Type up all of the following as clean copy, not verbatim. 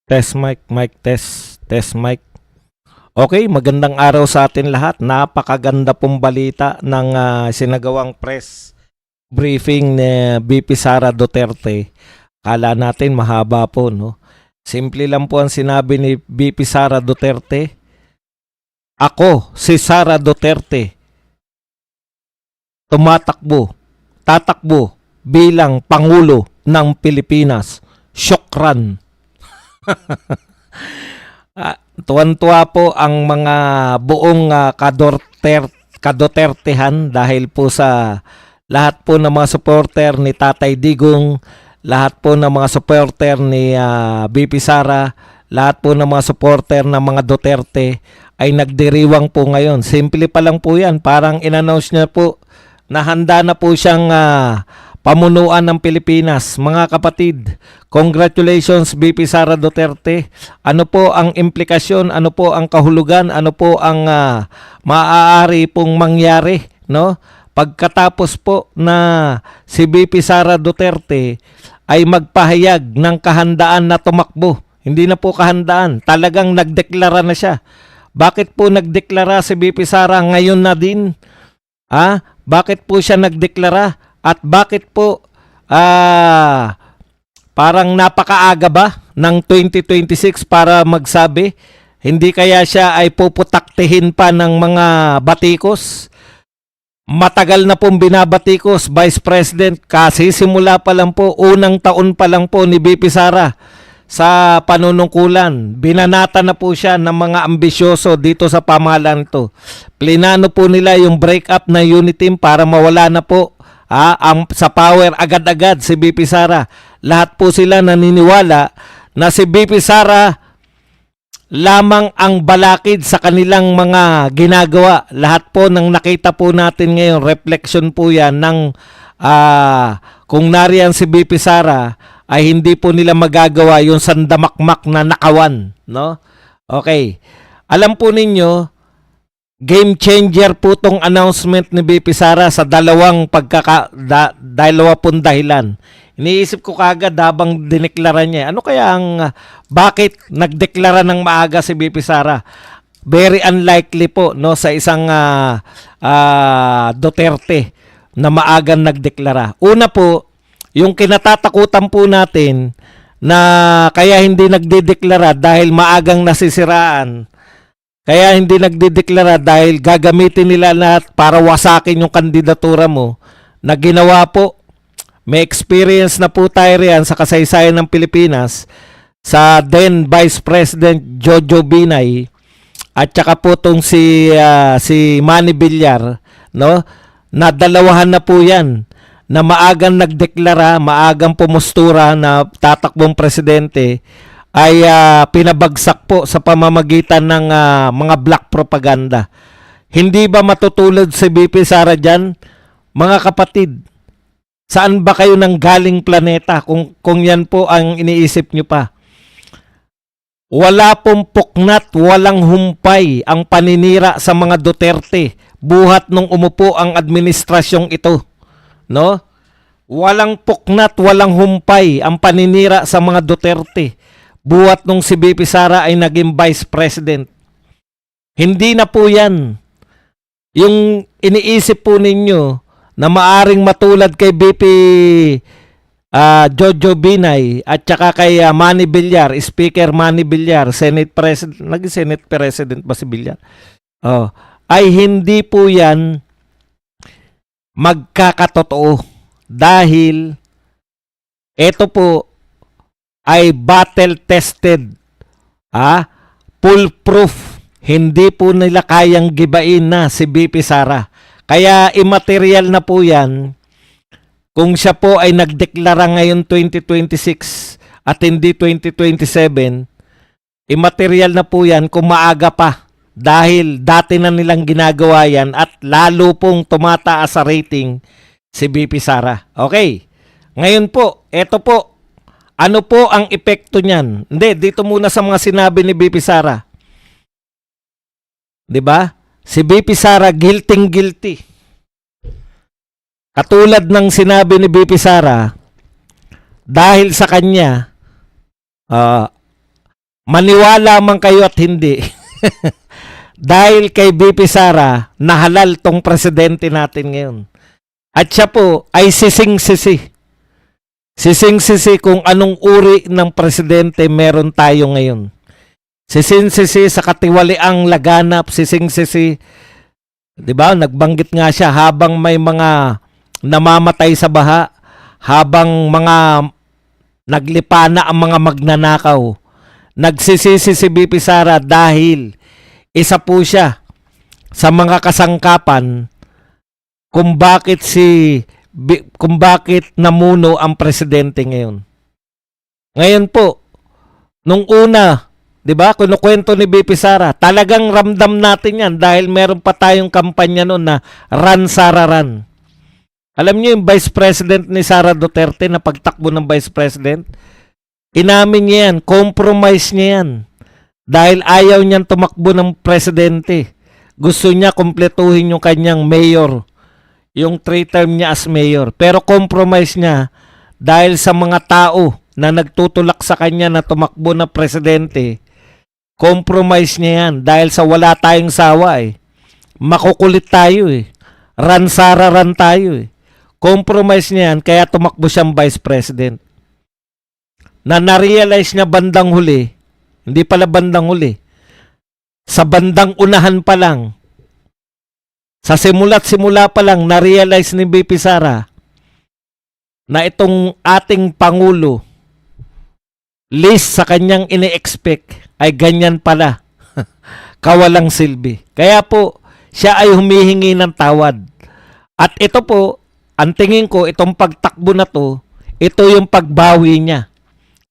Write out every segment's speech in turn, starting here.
Test mic, mic test, test mic. Okay, magandang araw sa atin lahat. Napakaganda pong balita ng sinagawang press briefing ni VP Sara Duterte. Kala natin mahaba po, no? Simple lang po ang sinabi ni VP Sara Duterte. Ako, si Sara Duterte, tatakbo bilang Pangulo ng Pilipinas. Syokran. Tuwan-tuwa po ang mga buong kadotertehan dahil po sa lahat po ng mga supporter ni Tatay Digong, lahat po ng mga supporter ni VP Sara, lahat po ng mga supporter ng mga Duterte ay nagdiriwang po ngayon. Simple pa lang po yan. Parang in-announce niya po na handa na po siyang pamunuan ng Pilipinas. Mga kapatid, congratulations VP Sara Duterte. Ano po ang implikasyon, ano po ang kahulugan, ano po ang maaari pong mangyari, no? Pagkatapos po na si VP Sara Duterte ay magpahayag ng kahandaan na tumakbo. Hindi na po kahandaan, talagang nagdeklara na siya. Bakit po nagdeklara si VP Sara ngayon na din? Bakit po siya nagdeklara? At bakit po parang napakaaga ba ng 2026 para magsabi? Hindi kaya siya ay puputaktihin pa ng mga batikos? Matagal na pong binabatikos, Vice President, kasi simula pa lang po, unang taon pa lang po ni VP Sara sa panunungkulan. Binanata na po siya ng mga ambisyoso dito sa pamahalaan to. Plinano po nila yung break up na unit team para mawala na po sa power agad-agad si VP Sara. Lahat po sila naniniwala na si VP Sara lamang ang balakid sa kanilang mga ginagawa. Lahat po ng nakita po natin ngayon, reflection po yan ng kung nariyan si VP Sara ay hindi po nila magagawa yung sandamakmak na nakawan, no? Okay. Alam po ninyo, game changer po tong announcement ni VP Sara sa dalawang pong dahilan. Iniisip ko kagad habang dineklara niya, ano kaya ang bakit nagdeklara ng maaga si VP Sara? Very unlikely po, no, sa isang Duterte na maagang nagdeklara. Una po, yung kinatatakutan po natin na kaya hindi nagdedeklara dahil maagang nasisiraan. Kaya hindi nagdedeklara dahil gagamitin nila lahat para wasakin yung kandidatura mo na ginawa po. May experience na po tayo riyan sa kasaysayan ng Pilipinas sa then Vice President Jojo Binay at saka po tong si Manny Villar, no? Nadalawahan na po yan na maagang nagdeklara, maagang pumustura na tatakbong presidente ay pinabagsak po sa pamamagitan ng mga black propaganda. Hindi ba matutulad si VP Sara dyan? Mga kapatid, saan ba kayo nang galing planeta kung yan po ang iniisip nyo pa? Wala pong puknat, walang humpay ang paninira sa mga Duterte buhat nung umupo ang administrasyong ito. No? Walang puknat, walang humpay ang paninira sa mga Duterte buhat nung si VP Sara ay naging Vice President. Hindi na po yan. Yung iniisip po ninyo na maaring matulad kay VP Jojo Binay at saka kay Manny Villar, Speaker Manny Villar, Senate President, naging Senate President ba si Villar? Ay hindi po yan magkakatotoo dahil ito po ay battle-tested, foolproof. Hindi po nila kayang gibain na si VP Sara. Kaya immaterial na po yan kung siya po ay nagdeklara ngayon 2026 at hindi 2027. Immaterial na po yan kung maaga pa dahil dati na nilang ginagawa yan at lalo pong tumataas sa rating si VP Sara. Okay, ngayon po, eto po, ano po ang epekto niyan? Hindi, dito muna sa mga sinabi ni VP Sara. 'Di ba? Si VP Sara guilty. Katulad ng sinabi ni VP Sara, dahil sa kanya Maniwala man kayo at hindi. Dahil kay BP Sara, nahalal tong presidente natin ngayon. At siya po ay sising-sisi. Sising-sisi kung anong uri ng presidente meron tayo ngayon. Sising-sisi sa katiwaliang laganap, sising-sisi, 'di ba? Nagbanggit nga siya habang may mga namamatay sa baha, habang mga naglipana ang mga magnanakaw. Nagsisisi si BP Sara dahil isa po siya sa mga kasangkapan kung bakit namuno ang presidente ngayon. Ngayon po, nung una, 'di ba, kinukwento ni BP Sara, talagang ramdam natin 'yan dahil meron pa tayong kampanya noon na Run Sara Run. Alam niyo yung Vice President ni Sara Duterte na pagtakbo ng Vice President? Inamin niya yan, compromise niya yan. Dahil ayaw niyang tumakbo ng presidente. Gusto niya kumpletuhin yung kanyang mayor. Yung 3 term niya as mayor. Pero compromise niya dahil sa mga tao na nagtutulak sa kanya na tumakbo na presidente. Compromise niya yan dahil sa wala tayong sawa eh. Makukulit tayo eh. Run Sara run tayo eh. Compromise niya yan kaya tumakbo siyang vice president. Na na-realize niya bandang huli, hindi pala bandang huli, sa bandang unahan pa lang, sa simula't-simula pa lang, na-realize ni BP Sara na itong ating Pangulo, least sa kanyang ini-expect, ay ganyan pala. Kawalang silbi. Kaya po, siya ay humihingi ng tawad. At ito po, ang tingin ko, itong pagtakbo na to, ito yung pagbawi niya.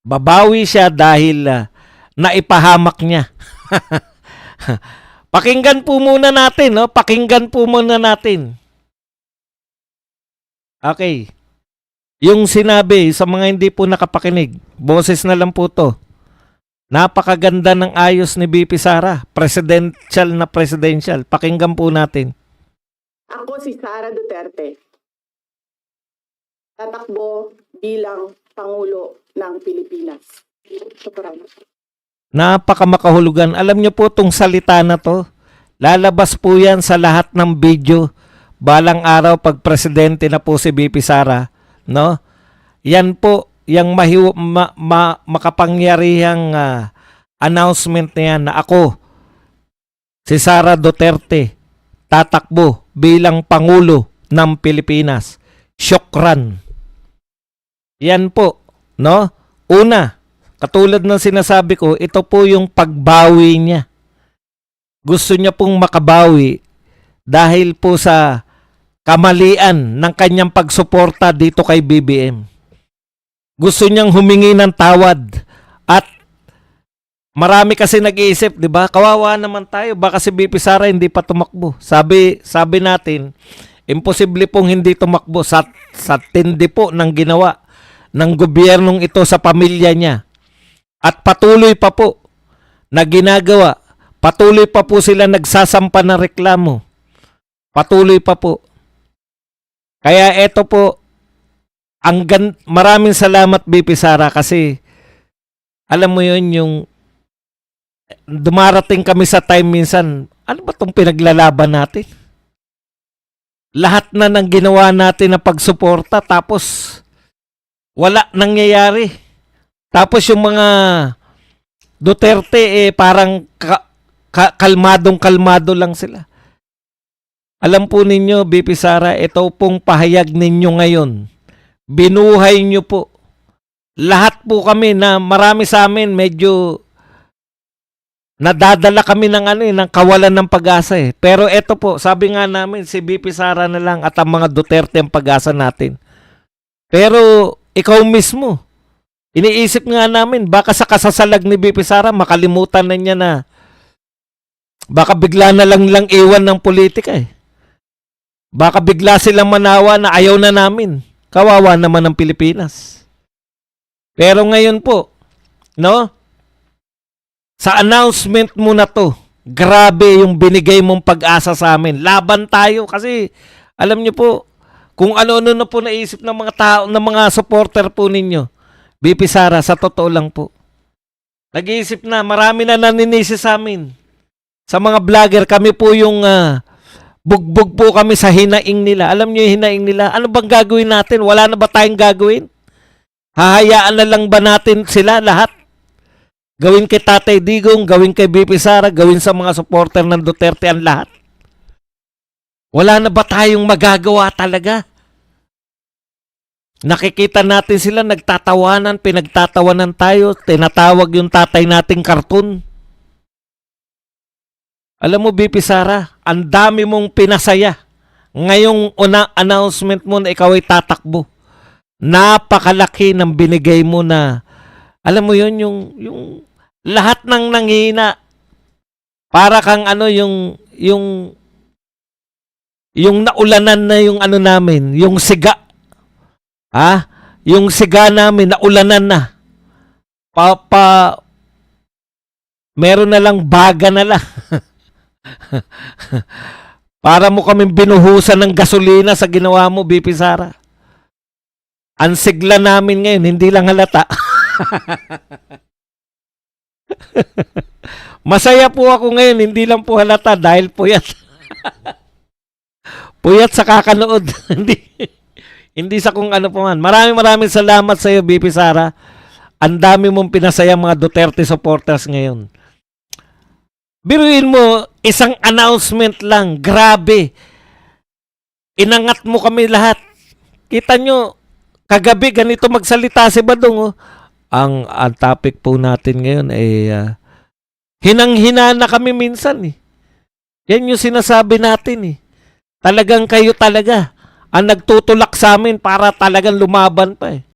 Babawi siya dahil naipahamak niya. Pakinggan po muna natin, no? Pakinggan po muna natin. Okay. Yung sinabi sa mga hindi po nakapakinig, boses na lang po to. Napakaganda ng ayos ni BP Sara. Presidential na presidential. Pakinggan po natin. Ako si Sara Duterte. Tatakbo bilang Pangulo ng Pilipinas. Napakamakahulugan. Alam niyo po itong salita na to. Lalabas po yan sa lahat ng video. Balang araw pag presidente na po si BP Sara. No? Yan po, yung makapangyarihang announcement na yan na ako, si Sara Duterte, tatakbo bilang Pangulo ng Pilipinas. Syokran. Yan po, no? Una, katulad ng sinasabi ko, ito po yung pagbawi niya. Gusto niya pong makabawi dahil po sa kamalian ng kanyang pagsuporta dito kay BBM. Gusto niyang humingi ng tawad at marami kasi nag-iisip, 'di ba? Kawawa naman tayo, baka si BP Sara hindi pa tumakbo. Sabi natin, imposible pong hindi tumakbo sa tindi po ng ginawa ng gobyernong ito sa pamilya niya. At patuloy pa po na ginagawa. Patuloy pa po sila nagsasampa ng reklamo. Patuloy pa po. Kaya eto po, maraming salamat BP Sara kasi alam mo yun, yung dumarating kami sa time minsan, ano ba itong pinaglalaban natin? Lahat na ng ginawa natin na pagsuporta tapos wala nangyayari. Tapos yung mga Duterte parang kalmadong-kalmado lang sila. Alam po ninyo, BP Sara, ito pong pahayag ninyo ngayon. Binuhay nyo po. Lahat po kami na marami sa amin medyo nadadala kami ng kawalan ng pag-asa eh. Pero ito po, sabi nga namin, si BP Sara na lang at ang mga Duterte ang pag-asa natin. Pero ikaw mismo, iniisip nga namin, baka sa kasasalag ni BP Sara, makalimutan na niya na baka bigla na lang iwan ng politika eh. Baka bigla silang manawa na ayaw na namin. Kawawa naman ng Pilipinas. Pero ngayon po, no? Sa announcement mo na to, grabe yung binigay mong pag-asa sa amin. Laban tayo kasi alam niyo po, kung ano-ano na po naisip ng mga tao, ng mga supporter po ninyo. BP Sara, sa totoo lang po. Nag-iisip na, marami na naninisi sa amin. Sa mga vlogger, kami po yung bugbog po kami sa hinaing nila. Alam niyo yung hinaing nila? Ano bang gagawin natin? Wala na ba tayong gagawin? Hahayaan na lang ba natin sila lahat? Gawin kay Tatay Digong, gawin kay BP Sara, gawin sa mga supporter ng Duterte ang lahat? Wala na ba tayong magagawa talaga? Nakikita natin sila nagtatawanan, pinagtatawanan tayo, tinatawag yung tatay nating karton. Alam mo, BP Sara, ang dami mong pinasaya. Ngayong announcement mo na ikaw ay tatakbo. Napakalaki ng binigay mo na, alam mo yun, yung lahat ng nanghihina. Para kang yung naulanan na yung namin, yung siga. Yung siga namin, naulanan na. Meron na lang baga na lang. Para mo kaming binuhusan ng gasolina sa ginawa mo, BP Sara. Ang sigla namin ngayon, hindi lang halata. Masaya po ako ngayon, hindi lang po halata dahil puyat. Puyat sa kakanood. Hindi sa kung ano pa man. Maraming salamat sa iyo, BP Sara. Ang dami mong pinasaya mga Duterte supporters ngayon. Biruin mo, isang announcement lang. Grabe. Inangat mo kami lahat. Kita nyo, kagabi ganito magsalita si Badong. Ang topic po natin ngayon ay hinang-hina na kami minsan. Yan yung sinasabi natin. Talagang kayo talaga ang nagtutulak sa amin para talagang lumaban pa.